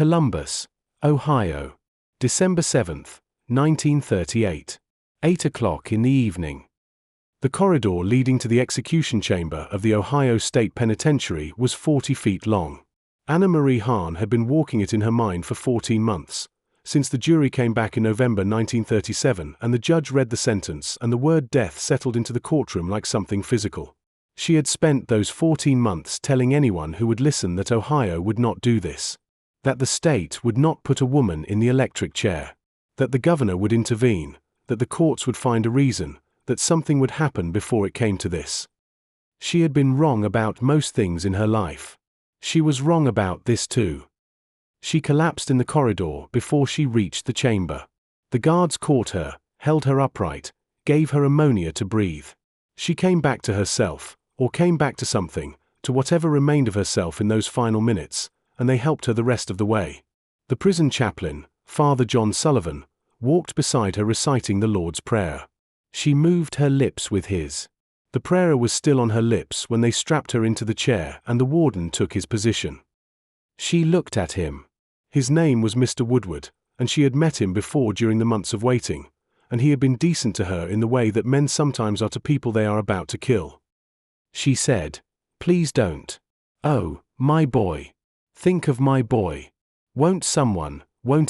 Columbus, Ohio, December 7, 1938. 8 o'clock in the evening. The corridor leading to the execution chamber of the Ohio State Penitentiary was 40 feet long. Anna Marie Hahn had been walking it in her mind for 14 months, since the jury came back in November 1937 and the judge read the sentence and the word death settled into the courtroom like something physical. She had spent those 14 months telling anyone who would listen that Ohio would not do this, that the state would not put a woman in the electric chair, that the governor would intervene, that the courts would find a reason, that something would happen before it came to this. She had been wrong about most things in her life. She was wrong about this too. She collapsed in the corridor before she reached the chamber. The guards caught her, held her upright, gave her ammonia to breathe. She came back to herself, or came back to something, to whatever remained of herself in those final minutes, and they helped her the rest of the way. The prison chaplain, Father John Sullivan, walked beside her reciting the Lord's Prayer. She moved her lips with his. The prayer was still on her lips when they strapped her into the chair and the warden took his position. She looked at him. His name was Mr. Woodward, and she had met him before during the months of waiting, and he had been decent to her in the way that men sometimes are to people they are about to kill. She said, "Please don't. Oh, my boy. Think of my boy. Won't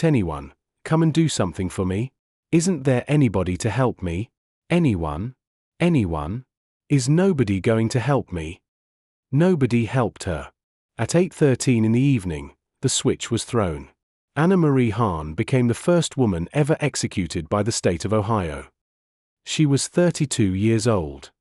anyone, come and do something for me? Isn't there anybody to help me? Anyone? Anyone? Is nobody going to help me?" Nobody helped her. At 8:13 in the evening, the switch was thrown. Anna Marie Hahn became the first woman ever executed by the state of Ohio. She was 32 years old.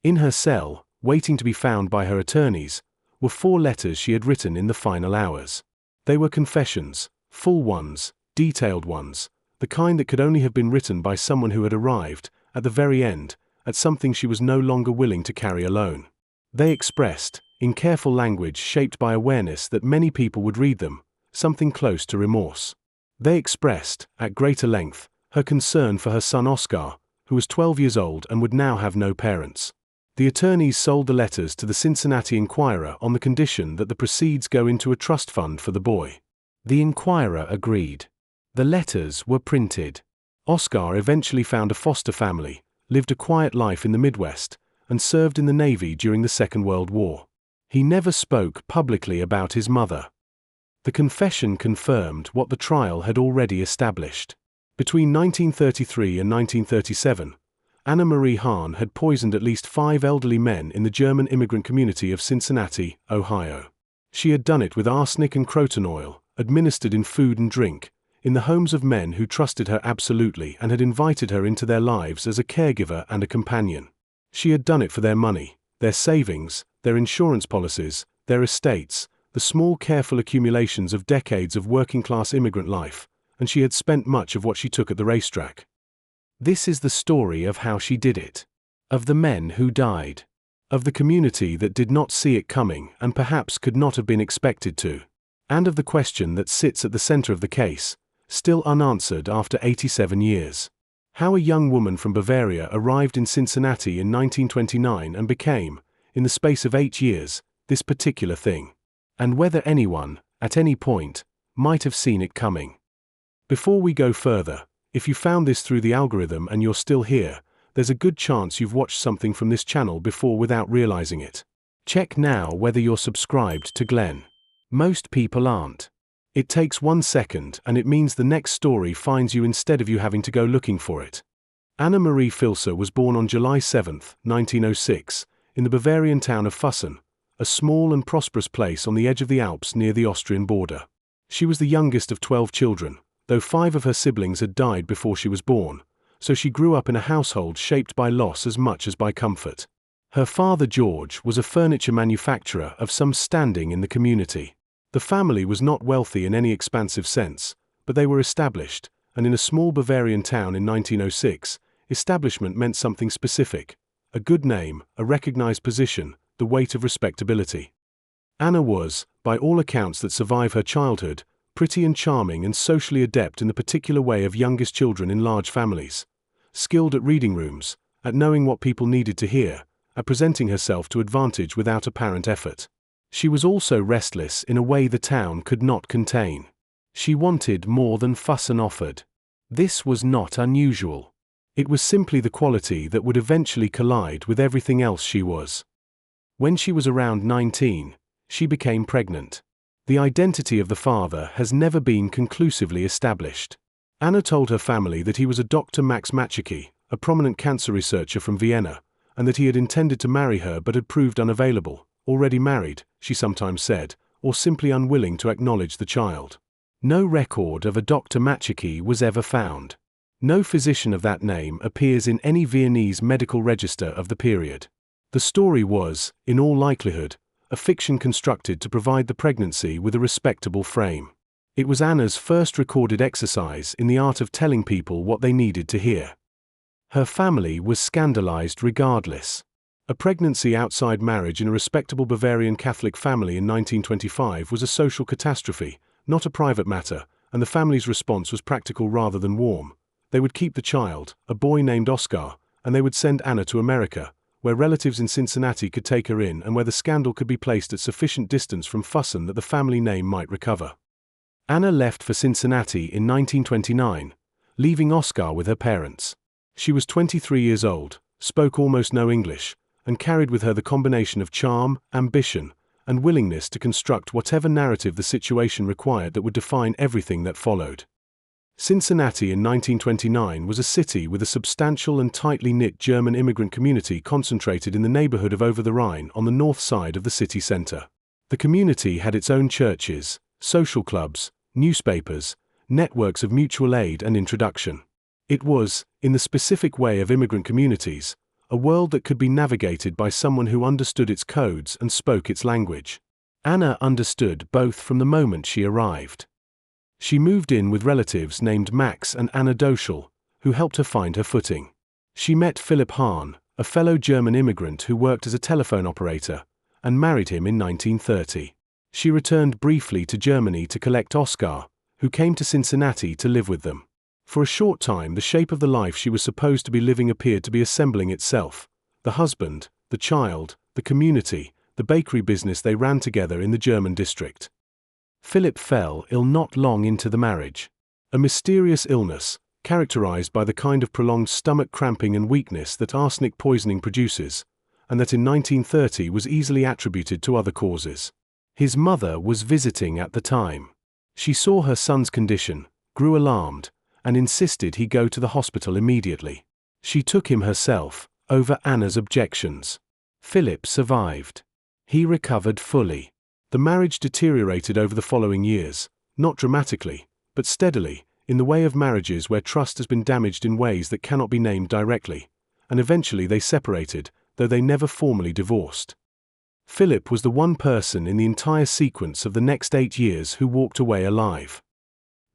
In her cell, waiting to be found by her attorneys, were 4 letters she had written in the final hours. They were confessions, full ones, detailed ones, the kind that could only have been written by someone who had arrived, at the very end, at something she was no longer willing to carry alone. They expressed, in careful language shaped by awareness that many people would read them, something close to remorse. They expressed, at greater length, her concern for her son Oscar, who was 12 years old and would now have no parents. The attorneys sold the letters to the Cincinnati Enquirer on the condition that the proceeds go into a trust fund for the boy. The Enquirer agreed. The letters were printed. Oscar eventually found a foster family, lived a quiet life in the Midwest, and served in the Navy during the Second World War. He never spoke publicly about his mother. The confession confirmed what the trial had already established. Between 1933 and 1937, Anna Marie Hahn had poisoned at least 5 elderly men in the German immigrant community of Cincinnati, Ohio. She had done it with arsenic and croton oil, administered in food and drink, in the homes of men who trusted her absolutely and had invited her into their lives as a caregiver and a companion. She had done it for their money, their savings, their insurance policies, their estates, the small careful accumulations of decades of working-class immigrant life, and she had spent much of what she took at the racetrack. This is the story of how she did it. Of the men who died. Of the community that did not see it coming and perhaps could not have been expected to. And of the question that sits at the center of the case, still unanswered after 87 years. How a young woman from Bavaria arrived in Cincinnati in 1929 and became, in the space of 8 years, this particular thing. And whether anyone, at any point, might have seen it coming. Before we go further, if you found this through the algorithm and you're still here, there's a good chance you've watched something from this channel before without realizing it. Check now whether you're subscribed to Glen. Most people aren't. It takes 1 second and it means the next story finds you instead of you having to go looking for it. Anna Marie Filser was born on July 7, 1906, in the Bavarian town of Füssen, a small and prosperous place on the edge of the Alps near the Austrian border. She was the youngest of 12 children, though 5 of her siblings had died before she was born, so she grew up in a household shaped by loss as much as by comfort. Her father George was a furniture manufacturer of some standing in the community. The family was not wealthy in any expansive sense, but they were established, and in a small Bavarian town in 1906, establishment meant something specific: a good name, a recognized position, the weight of respectability. Anna was, by all accounts that survive her childhood, pretty and charming and socially adept in the particular way of youngest children in large families, skilled at reading rooms, at knowing what people needed to hear, at presenting herself to advantage without apparent effort. She was also restless in a way the town could not contain. She wanted more than Fusson offered. This was not unusual. It was simply the quality that would eventually collide with everything else she was. When she was around 19, she became pregnant. The identity of the father has never been conclusively established. Anna told her family that he was a Dr. Max Maczicki, a prominent cancer researcher from Vienna, and that he had intended to marry her but had proved unavailable, already married, she sometimes said, or simply unwilling to acknowledge the child. No record of a Dr. Maczicki was ever found. No physician of that name appears in any Viennese medical register of the period. The story was, in all likelihood, a fiction constructed to provide the pregnancy with a respectable frame. It was Anna's first recorded exercise in the art of telling people what they needed to hear. Her family was scandalized regardless. A pregnancy outside marriage in a respectable Bavarian Catholic family in 1925 was a social catastrophe, not a private matter, and the family's response was practical rather than warm. They would keep the child, a boy named Oscar, and they would send Anna to America, where relatives in Cincinnati could take her in and where the scandal could be placed at sufficient distance from Fusson that the family name might recover. Anna left for Cincinnati in 1929, leaving Oscar with her parents. She was 23 years old, spoke almost no English, and carried with her the combination of charm, ambition, and willingness to construct whatever narrative the situation required that would define everything that followed. Cincinnati in 1929 was a city with a substantial and tightly knit German immigrant community concentrated in the neighborhood of Over the Rhine on the north side of the city center. The community had its own churches, social clubs, newspapers, networks of mutual aid and introduction. It was, in the specific way of immigrant communities, a world that could be navigated by someone who understood its codes and spoke its language. Anna understood both from the moment she arrived. She moved in with relatives named Max and Anna Doschel, who helped her find her footing. She met Philipp Hahn, a fellow German immigrant who worked as a telephone operator, and married him in 1930. She returned briefly to Germany to collect Oscar, who came to Cincinnati to live with them. For a short time, the shape of the life she was supposed to be living appeared to be assembling itself. The husband, the child, the community, the bakery business they ran together in the German district. Philip fell ill not long into the marriage. A mysterious illness, characterized by the kind of prolonged stomach cramping and weakness that arsenic poisoning produces, and that in 1930 was easily attributed to other causes. His mother was visiting at the time. She saw her son's condition, grew alarmed, and insisted he go to the hospital immediately. She took him herself, over Anna's objections. Philip survived. He recovered fully. The marriage deteriorated over the following years, not dramatically, but steadily, in the way of marriages where trust has been damaged in ways that cannot be named directly, and eventually they separated, though they never formally divorced. Philip was the one person in the entire sequence of the next 8 years who walked away alive.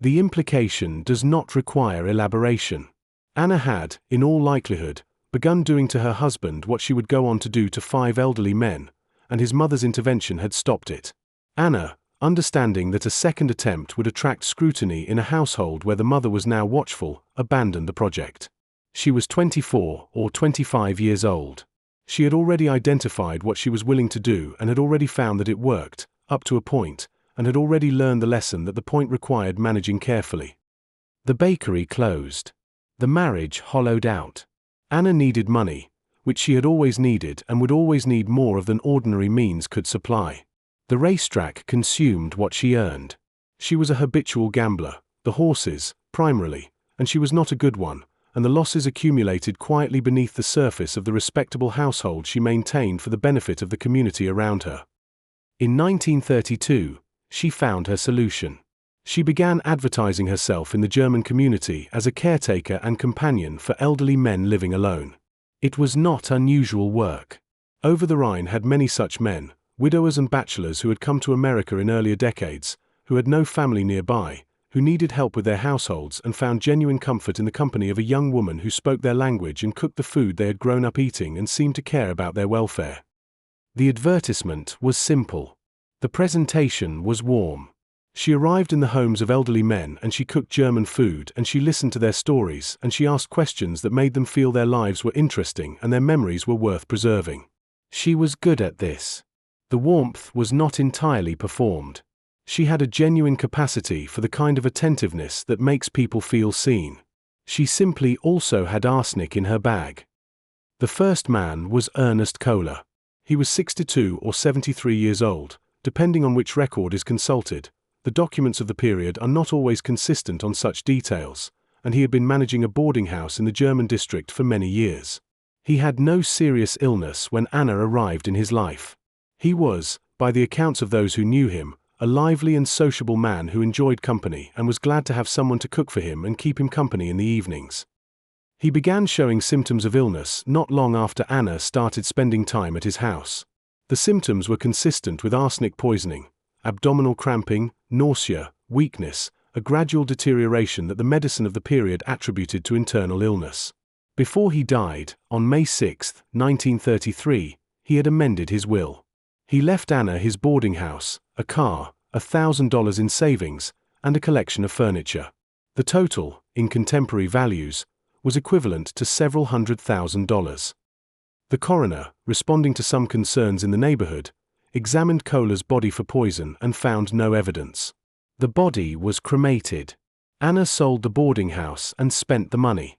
The implication does not require elaboration. Anna had, in all likelihood, begun doing to her husband what she would go on to do to 5 elderly men, and his mother's intervention had stopped it. Anna, understanding that a second attempt would attract scrutiny in a household where the mother was now watchful, abandoned the project. She was 24 or 25 years old. She had already identified what she was willing to do and had already found that it worked, up to a point, and had already learned the lesson that the point required managing carefully. The bakery closed. The marriage hollowed out. Anna needed money, which she had always needed and would always need more of than ordinary means could supply. The racetrack consumed what she earned. She was a habitual gambler, the horses, primarily, and she was not a good one, and the losses accumulated quietly beneath the surface of the respectable household she maintained for the benefit of the community around her. In 1932, she found her solution. She began advertising herself in the German community as a caretaker and companion for elderly men living alone. It was not unusual work. Over the Rhine had many such men, widowers and bachelors who had come to America in earlier decades, who had no family nearby, who needed help with their households and found genuine comfort in the company of a young woman who spoke their language and cooked the food they had grown up eating and seemed to care about their welfare. The advertisement was simple. The presentation was warm. She arrived in the homes of elderly men and she cooked German food and she listened to their stories and she asked questions that made them feel their lives were interesting and their memories were worth preserving. She was good at this. The warmth was not entirely performed. She had a genuine capacity for the kind of attentiveness that makes people feel seen. She simply also had arsenic in her bag. The first man was Ernest Kohler. He was 62 or 73 years old, depending on which record is consulted. The documents of the period are not always consistent on such details, and he had been managing a boarding house in the German district for many years. He had no serious illness when Anna arrived in his life. He was, by the accounts of those who knew him, a lively and sociable man who enjoyed company and was glad to have someone to cook for him and keep him company in the evenings. He began showing symptoms of illness not long after Anna started spending time at his house. The symptoms were consistent with arsenic poisoning: abdominal cramping, nausea, weakness, a gradual deterioration that the medicine of the period attributed to internal illness. Before he died, on May 6, 1933, he had amended his will. He left Anna his boarding house, a car, $1,000 in savings, and a collection of furniture. The total, in contemporary values, was equivalent to several $100,000. The coroner, responding to some concerns in the neighborhood, examined Kohler's body for poison and found no evidence. The body was cremated. Anna sold the boarding house and spent the money.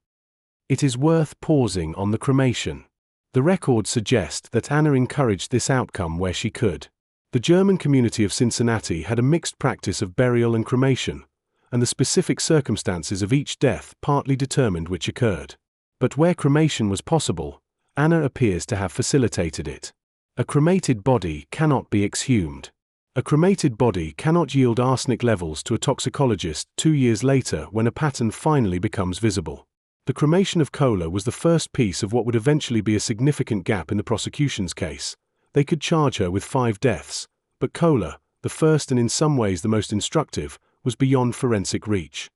It is worth pausing on the cremation. The records suggest that Anna encouraged this outcome where she could. The German community of Cincinnati had a mixed practice of burial and cremation, and the specific circumstances of each death partly determined which occurred. But where cremation was possible, Anna appears to have facilitated it. A cremated body cannot be exhumed. A cremated body cannot yield arsenic levels to a toxicologist 2 years later when a pattern finally becomes visible. The cremation of Kohler was the first piece of what would eventually be a significant gap in the prosecution's case. They could charge her with 5 deaths, but Kohler, the first and in some ways the most instructive, was beyond forensic reach.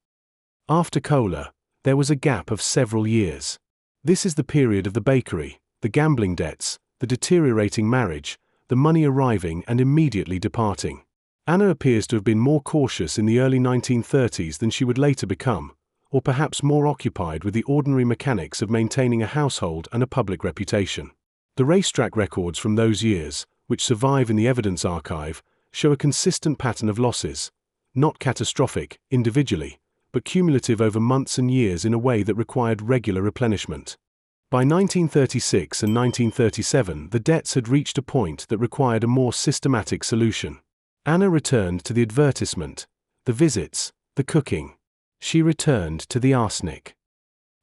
After Kohler, there was a gap of several years. This is the period of the bakery, the gambling debts, the deteriorating marriage, the money arriving and immediately departing. Anna appears to have been more cautious in the early 1930s than she would later become, or perhaps more occupied with the ordinary mechanics of maintaining a household and a public reputation. The racetrack records from those years, which survive in the evidence archive, show a consistent pattern of losses, not catastrophic, individually, but cumulative over months and years in a way that required regular replenishment. By 1936 and 1937, the debts had reached a point that required a more systematic solution. Anna returned to the advertisement, the visits, the cooking. She returned to the arsenic.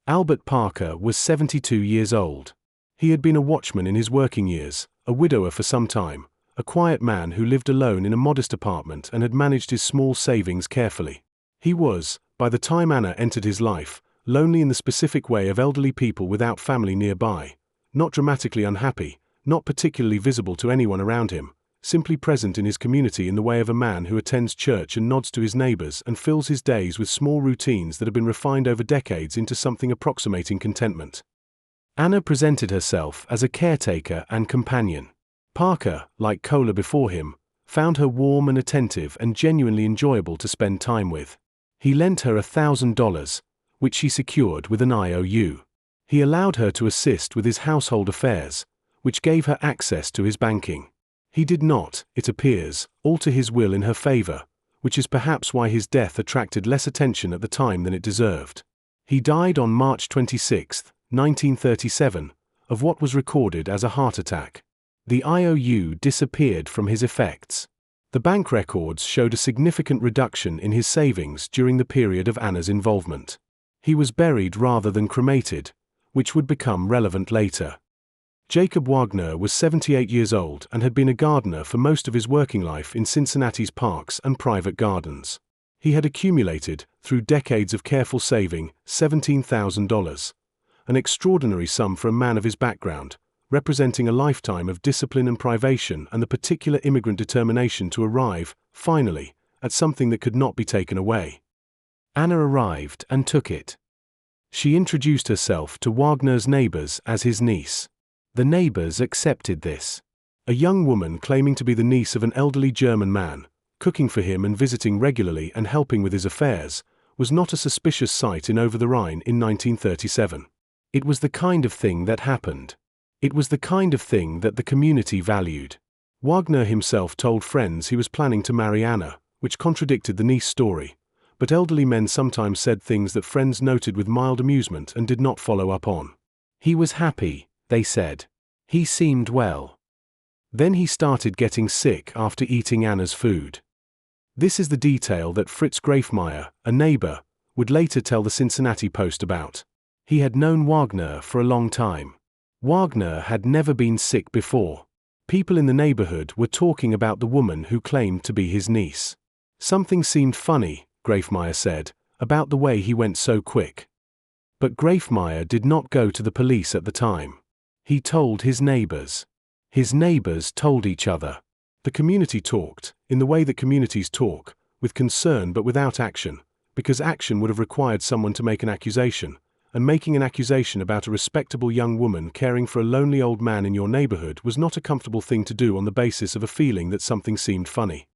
Albert Parker was 72 years old. He had been a watchman in his working years, a widower for some time, a quiet man who lived alone in a modest apartment and had managed his small savings carefully. He was, by the time Anna entered his life, lonely in the specific way of elderly people without family nearby, not dramatically unhappy, not particularly visible to anyone around him, simply present in his community in the way of a man who attends church and nods to his neighbors and fills his days with small routines that have been refined over decades into something approximating contentment. Anna presented herself as a caretaker and companion. Parker, like Kohler before him, found her warm and attentive and genuinely enjoyable to spend time with. He lent her $1,000, which she secured with an IOU. He allowed her to assist with his household affairs, which gave her access to his banking. He did not, it appears, alter his will in her favor, which is perhaps why his death attracted less attention at the time than it deserved. He died on March 26, 1937, of what was recorded as a heart attack. The IOU disappeared from his effects. The bank records showed a significant reduction in his savings during the period of Anna's involvement. He was buried rather than cremated, which would become relevant later. Jacob Wagner was 78 years old and had been a gardener for most of his working life in Cincinnati's parks and private gardens. He had accumulated, through decades of careful saving, $17,000, an extraordinary sum for a man of his background, representing a lifetime of discipline and privation and the particular immigrant determination to arrive, finally, at something that could not be taken away. Anna arrived and took it. She introduced herself to Wagner's neighbors as his niece. The neighbors accepted this. A young woman claiming to be the niece of an elderly German man, cooking for him and visiting regularly and helping with his affairs, was not a suspicious sight in Over the Rhine in 1937. It was the kind of thing that happened. It was the kind of thing that the community valued. Wagner himself told friends he was planning to marry Anna, which contradicted the niece story, but elderly men sometimes said things that friends noted with mild amusement and did not follow up on. He was happy, they said. He seemed well. Then he started getting sick after eating Anna's food. This is the detail that Fritz Grafmeyer, a neighbor, would later tell the Cincinnati Post about. He had known Wagner for a long time. Wagner had never been sick before. People in the neighborhood were talking about the woman who claimed to be his niece. Something seemed funny, Grafmeyer said, about the way he went so quick. But Grafmeyer did not go to the police at the time. He told his neighbors. His neighbors told each other. The community talked, in the way that communities talk, with concern but without action, because action would have required someone to make an accusation, and making an accusation about a respectable young woman caring for a lonely old man in your neighborhood was not a comfortable thing to do on the basis of a feeling that something seemed funny.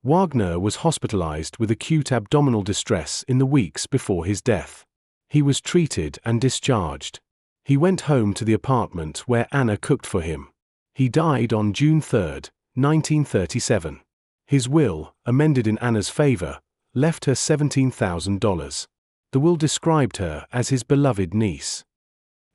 Wagner was hospitalized with acute abdominal distress in the weeks before his death. He was treated and discharged. He went home to the apartment where Anna cooked for him. He died on June 3, 1937. His will, amended in Anna's favor, left her $17,000. The will described her as his beloved niece.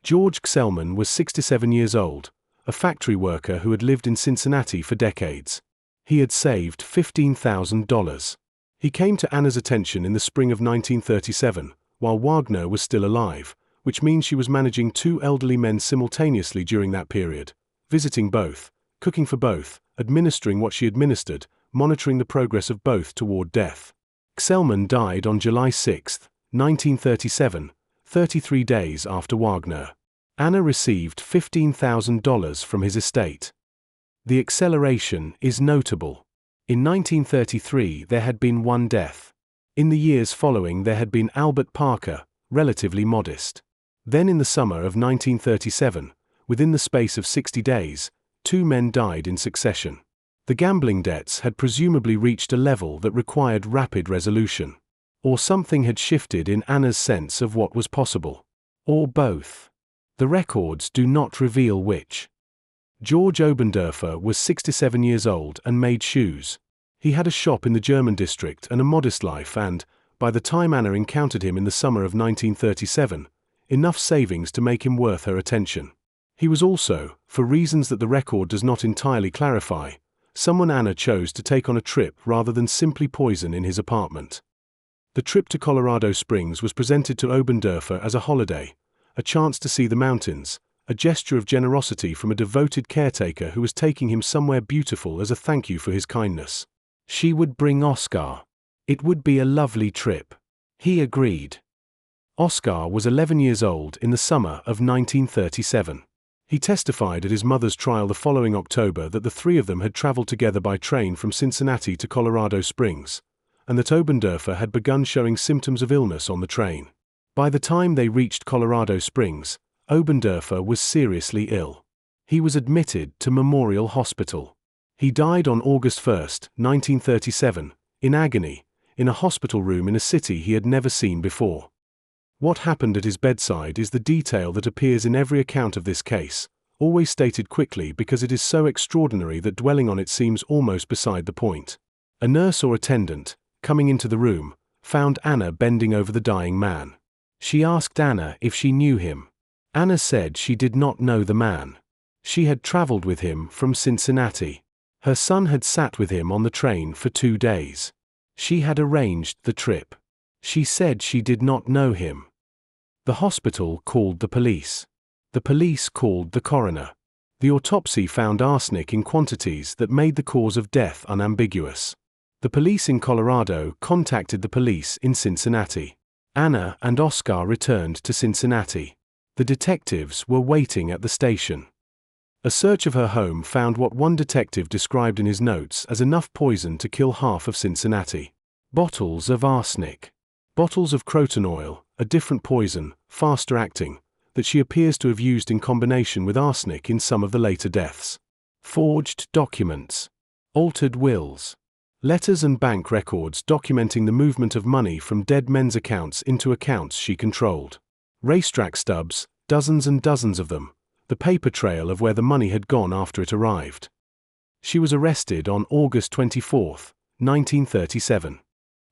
George Gselman was 67 years old, a factory worker who had lived in Cincinnati for decades. He had saved $15,000. He came to Anna's attention in the spring of 1937, while Wagner was still alive, which means she was managing two elderly men simultaneously during that period, visiting both, cooking for both, administering what she administered, monitoring the progress of both toward death. Gselman died on July 6, 1937, 33 days after Wagner. Anna received $15,000 from his estate. The acceleration is notable. In 1933 there had been one death. In the years following there had been Albert Parker, relatively modest. Then in the summer of 1937, within the space of 60 days, 2 men died in succession. The gambling debts had presumably reached a level that required rapid resolution. Or something had shifted in Anna's sense of what was possible. Or both. The records do not reveal which. George Obendorfer was 67 years old and made shoes. He had a shop in the German district and a modest life and, by the time Anna encountered him in the summer of 1937, enough savings to make him worth her attention. He was also, for reasons that the record does not entirely clarify, someone Anna chose to take on a trip rather than simply poison in his apartment. The trip to Colorado Springs was presented to Obendorfer as a holiday, a chance to see the mountains, a gesture of generosity from a devoted caretaker who was taking him somewhere beautiful as a thank you for his kindness. She would bring Oscar. It would be a lovely trip. He agreed. Oscar was 11 years old in the summer of 1937. He testified at his mother's trial the following October that the three of them had traveled together by train from Cincinnati to Colorado Springs, and that Obendorfer had begun showing symptoms of illness on the train. By the time they reached Colorado Springs, Obendorfer was seriously ill. He was admitted to Memorial Hospital. He died on August 1, 1937, in agony, in a hospital room in a city he had never seen before. What happened at his bedside is the detail that appears in every account of this case, always stated quickly because it is so extraordinary that dwelling on it seems almost beside the point. A nurse or attendant, coming into the room, found Anna bending over the dying man. She asked Anna if she knew him. Anna said she did not know the man. She had traveled with him from Cincinnati. Her son had sat with him on the train for 2 days. She had arranged the trip. She said she did not know him. The hospital called the police. The police called the coroner. The autopsy found arsenic in quantities that made the cause of death unambiguous. The police in Colorado contacted the police in Cincinnati. Anna and Oscar returned to Cincinnati. The detectives were waiting at the station. A search of her home found what one detective described in his notes as enough poison to kill half of Cincinnati. Bottles of arsenic. Bottles of croton oil, a different poison, faster acting, that she appears to have used in combination with arsenic in some of the later deaths. Forged documents. Altered wills. Letters and bank records documenting the movement of money from dead men's accounts into accounts she controlled. Racetrack stubs, dozens and dozens of them, the paper trail of where the money had gone after it arrived. She was arrested on August 24, 1937.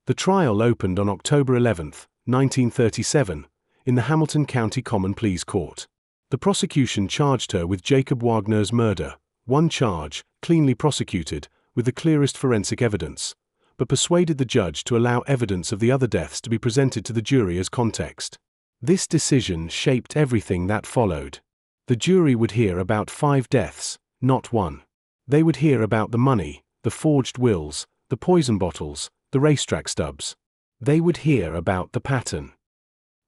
The trial opened on October 11, 1937, in the Hamilton County Common Pleas Court. The prosecution charged her with Jacob Wagner's murder, one charge, cleanly prosecuted, with the clearest forensic evidence, but persuaded the judge to allow evidence of the other deaths to be presented to the jury as context. This decision shaped everything that followed. The jury would hear about 5 deaths, not one. They would hear about the money, the forged wills, the poison bottles, the racetrack stubs. They would hear about the pattern.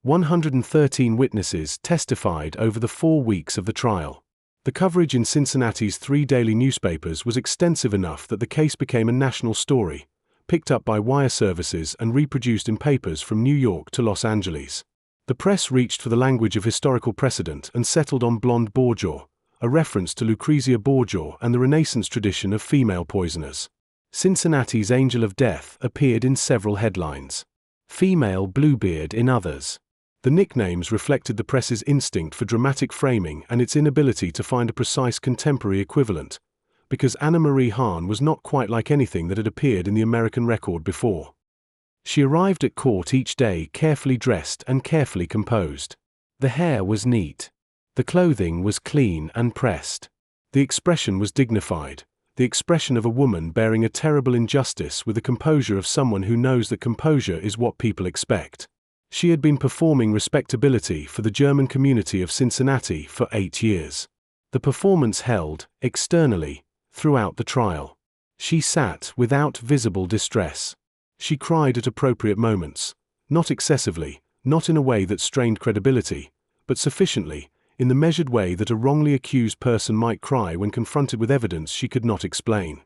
113 witnesses testified over the 4 weeks of the trial. The coverage in Cincinnati's 3 daily newspapers was extensive enough that the case became a national story, picked up by wire services and reproduced in papers from New York to Los Angeles. The press reached for the language of historical precedent and settled on blonde Borgia, a reference to Lucrezia Borgia and the Renaissance tradition of female poisoners. Cincinnati's Angel of Death appeared in several headlines. Female Bluebeard in others. The nicknames reflected the press's instinct for dramatic framing and its inability to find a precise contemporary equivalent, because Anna Marie Hahn was not quite like anything that had appeared in the American record before. She arrived at court each day carefully dressed and carefully composed. The hair was neat. The clothing was clean and pressed. The expression was dignified, the expression of a woman bearing a terrible injustice with the composure of someone who knows that composure is what people expect. She had been performing respectability for the German community of Cincinnati for 8 years. The performance held, externally, throughout the trial. She sat without visible distress. She cried at appropriate moments, not excessively, not in a way that strained credibility, but sufficiently, in the measured way that a wrongly accused person might cry when confronted with evidence she could not explain.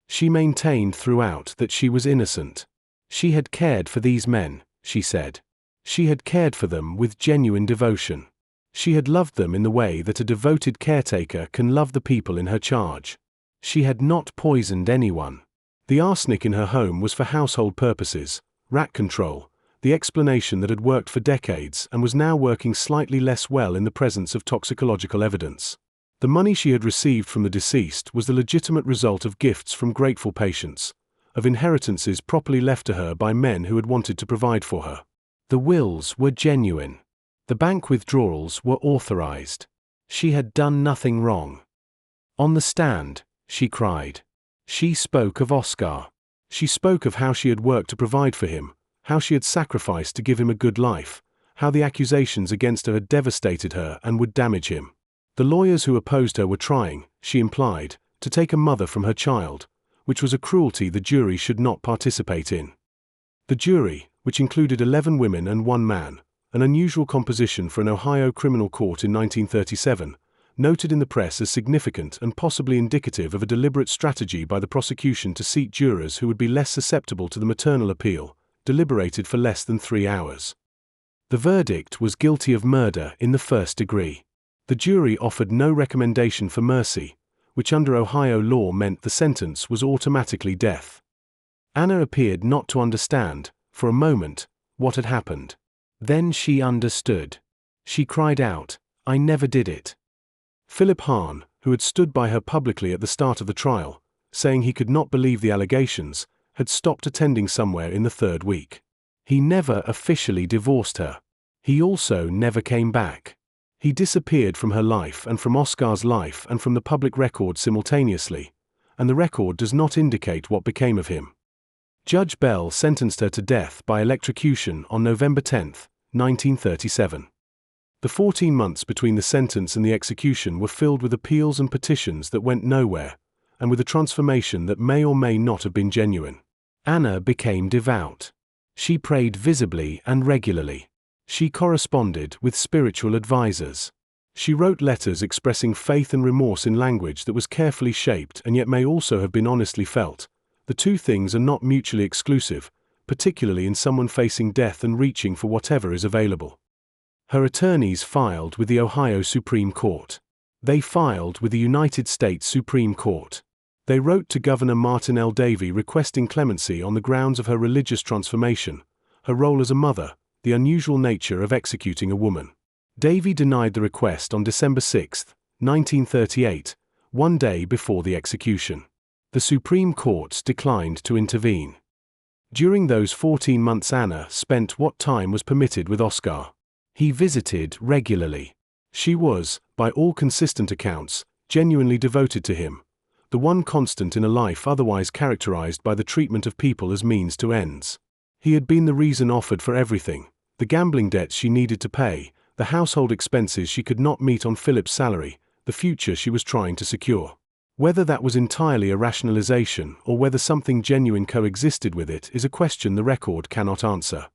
She maintained throughout that she was innocent. She had cared for these men, she said. She had cared for them with genuine devotion. She had loved them in the way that a devoted caretaker can love the people in her charge. She had not poisoned anyone. The arsenic in her home was for household purposes, rat control, the explanation that had worked for decades and was now working slightly less well in the presence of toxicological evidence. The money she had received from the deceased was the legitimate result of gifts from grateful patients, of inheritances properly left to her by men who had wanted to provide for her. The wills were genuine. The bank withdrawals were authorized. She had done nothing wrong. On the stand, she cried. She spoke of Oscar. She spoke of how she had worked to provide for him, how she had sacrificed to give him a good life, how the accusations against her had devastated her and would damage him. The lawyers who opposed her were trying, she implied, to take a mother from her child, which was a cruelty the jury should not participate in. The jury, which included 11 women and 1 man, an unusual composition for an Ohio criminal court in 1937, noted in the press as significant and possibly indicative of a deliberate strategy by the prosecution to seat jurors who would be less susceptible to the maternal appeal, deliberated for less than 3 hours. The verdict was guilty of murder in the 1st degree. The jury offered no recommendation for mercy, which under Ohio law meant the sentence was automatically death. Anna appeared not to understand, for a moment, what had happened. Then she understood. She cried out, "I never did it." Philip Hahn, who had stood by her publicly at the start of the trial, saying he could not believe the allegations, had stopped attending somewhere in the 3rd week. He never officially divorced her. He also never came back. He disappeared from her life and from Oscar's life and from the public record simultaneously, and the record does not indicate what became of him. Judge Bell sentenced her to death by electrocution on November 10, 1937. The 14 months between the sentence and the execution were filled with appeals and petitions that went nowhere, and with a transformation that may or may not have been genuine. Anna became devout. She prayed visibly and regularly. She corresponded with spiritual advisors. She wrote letters expressing faith and remorse in language that was carefully shaped and yet may also have been honestly felt. The two things are not mutually exclusive, particularly in someone facing death and reaching for whatever is available. Her attorneys filed with the Ohio Supreme Court. They filed with the United States Supreme Court. They wrote to Governor Martin L. Davey requesting clemency on the grounds of her religious transformation, her role as a mother, the unusual nature of executing a woman. Davey denied the request on December 6, 1938, 1 day before the execution. The Supreme Court declined to intervene. During those 14 months, Anna spent what time was permitted with Oscar. He visited regularly. She was, by all consistent accounts, genuinely devoted to him, the one constant in a life otherwise characterized by the treatment of people as means to ends. He had been the reason offered for everything: the gambling debts she needed to pay, the household expenses she could not meet on Philip's salary, the future she was trying to secure. Whether that was entirely a rationalization or whether something genuine coexisted with it is a question the record cannot answer.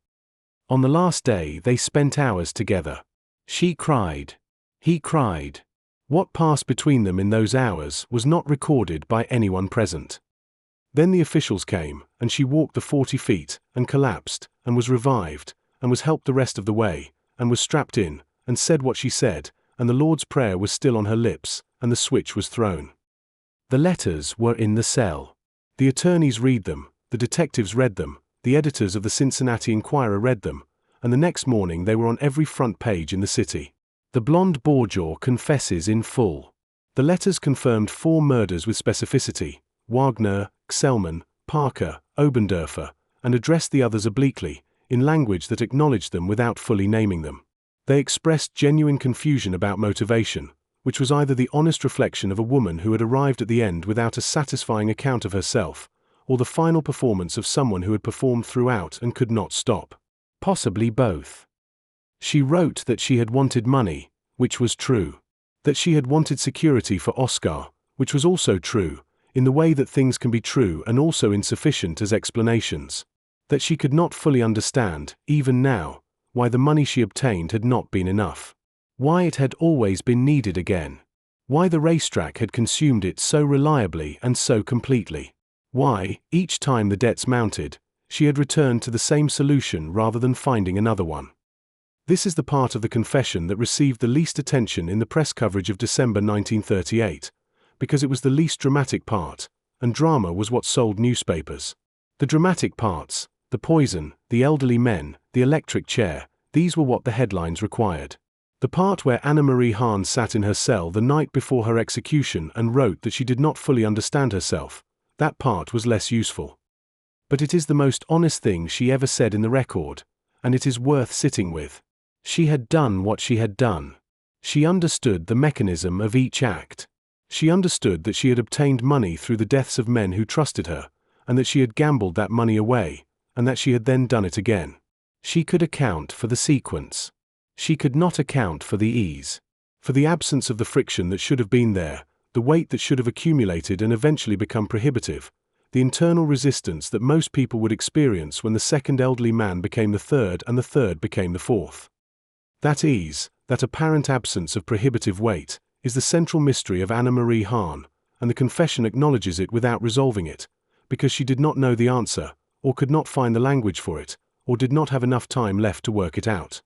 On the last day they spent hours together. She cried. He cried. What passed between them in those hours was not recorded by anyone present. Then the officials came, and she walked the 40 feet, and collapsed, and was revived, and was helped the rest of the way, and was strapped in, and said what she said, and the Lord's Prayer was still on her lips, and the switch was thrown. The letters were in the cell. The attorneys read them, the detectives read them, the editors of the Cincinnati Enquirer read them, and the next morning they were on every front page in the city. The blonde Borgia confesses in full. The letters confirmed 4 murders with specificity: Wagner, Xellman, Parker, Obendorfer, and addressed the others obliquely, in language that acknowledged them without fully naming them. They expressed genuine confusion about motivation, which was either the honest reflection of a woman who had arrived at the end without a satisfying account of herself, or the final performance of someone who had performed throughout and could not stop. Possibly both. She wrote that she had wanted money, which was true. That she had wanted security for Oscar, which was also true, in the way that things can be true and also insufficient as explanations. That she could not fully understand, even now, why the money she obtained had not been enough. Why it had always been needed again. Why the racetrack had consumed it so reliably and so completely. Why, each time the debts mounted, she had returned to the same solution rather than finding another one. This is the part of the confession that received the least attention in the press coverage of December 1938, because it was the least dramatic part, and drama was what sold newspapers. The dramatic parts, the poison, the elderly men, the electric chair, these were what the headlines required. The part where Anna Marie Hahn sat in her cell the night before her execution and wrote that she did not fully understand herself, that part was less useful. But it is the most honest thing she ever said in the record, and it is worth sitting with. She had done what she had done. She understood the mechanism of each act. She understood that she had obtained money through the deaths of men who trusted her, and that she had gambled that money away, and that she had then done it again. She could account for the sequence. She could not account for the ease. For the absence of the friction that should have been there, the weight that should have accumulated and eventually become prohibitive, the internal resistance that most people would experience when the second elderly man became the third and the third became the fourth. That ease, that apparent absence of prohibitive weight, is the central mystery of Anna Marie Hahn, and the confession acknowledges it without resolving it, because she did not know the answer, or could not find the language for it, or did not have enough time left to work it out.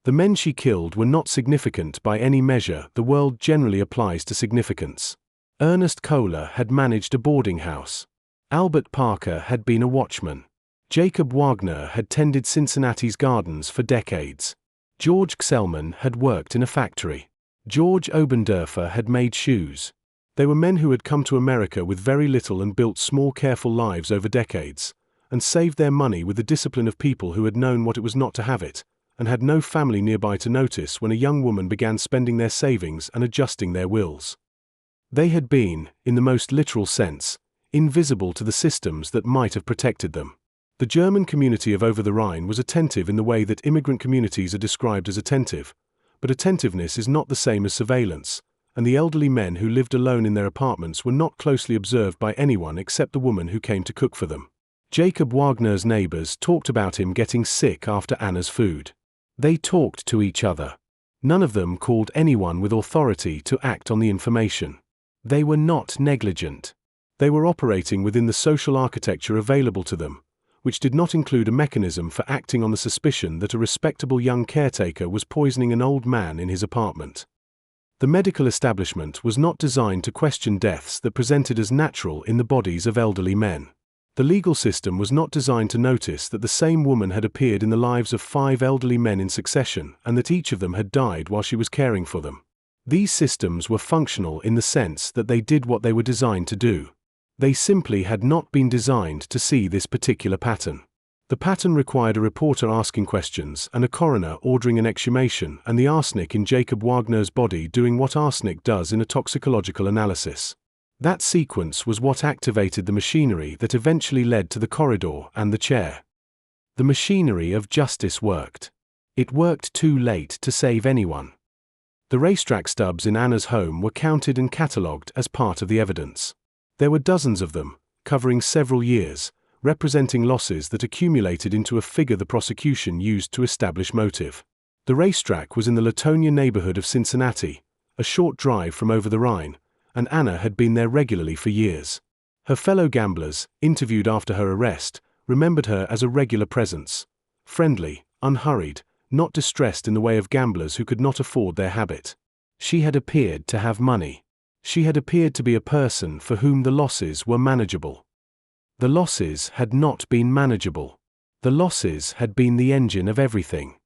The men she killed were not significant by any measure the world generally applies to significance. Ernest Kohler had managed a boarding house. Albert Parker had been a watchman. Jacob Wagner had tended Cincinnati's gardens for decades. George Xellman had worked in a factory. George Obendorfer had made shoes. They were men who had come to America with very little and built small, careful lives over decades, and saved their money with the discipline of people who had known what it was not to have it, and had no family nearby to notice when a young woman began spending their savings and adjusting their wills. They had been, in the most literal sense, invisible to the systems that might have protected them. The German community of over the Rhine was attentive in the way that immigrant communities are described as attentive, but attentiveness is not the same as surveillance, and the elderly men who lived alone in their apartments were not closely observed by anyone except the woman who came to cook for them. Jacob Wagner's neighbors talked about him getting sick after Anna's food. They talked to each other. None of them called anyone with authority to act on the information. They were not negligent. They were operating within the social architecture available to them, which did not include a mechanism for acting on the suspicion that a respectable young caretaker was poisoning an old man in his apartment. The medical establishment was not designed to question deaths that presented as natural in the bodies of elderly men. The legal system was not designed to notice that the same woman had appeared in the lives of 5 elderly men in succession and that each of them had died while she was caring for them. These systems were functional in the sense that they did what they were designed to do. They simply had not been designed to see this particular pattern. The pattern required a reporter asking questions and a coroner ordering an exhumation, and the arsenic in Jacob Wagner's body doing what arsenic does in a toxicological analysis. That sequence was what activated the machinery that eventually led to the corridor and the chair. The machinery of justice worked. It worked too late to save anyone. The racetrack stubs in Anna's home were counted and catalogued as part of the evidence. There were dozens of them, covering several years, representing losses that accumulated into a figure the prosecution used to establish motive. The racetrack was in the Latonia neighborhood of Cincinnati, a short drive from over the Rhine, and Anna had been there regularly for years. Her fellow gamblers, interviewed after her arrest, remembered her as a regular presence, friendly, unhurried, not distressed in the way of gamblers who could not afford their habit. She had appeared to have money. She had appeared to be a person for whom the losses were manageable. The losses had not been manageable. The losses had been the engine of everything.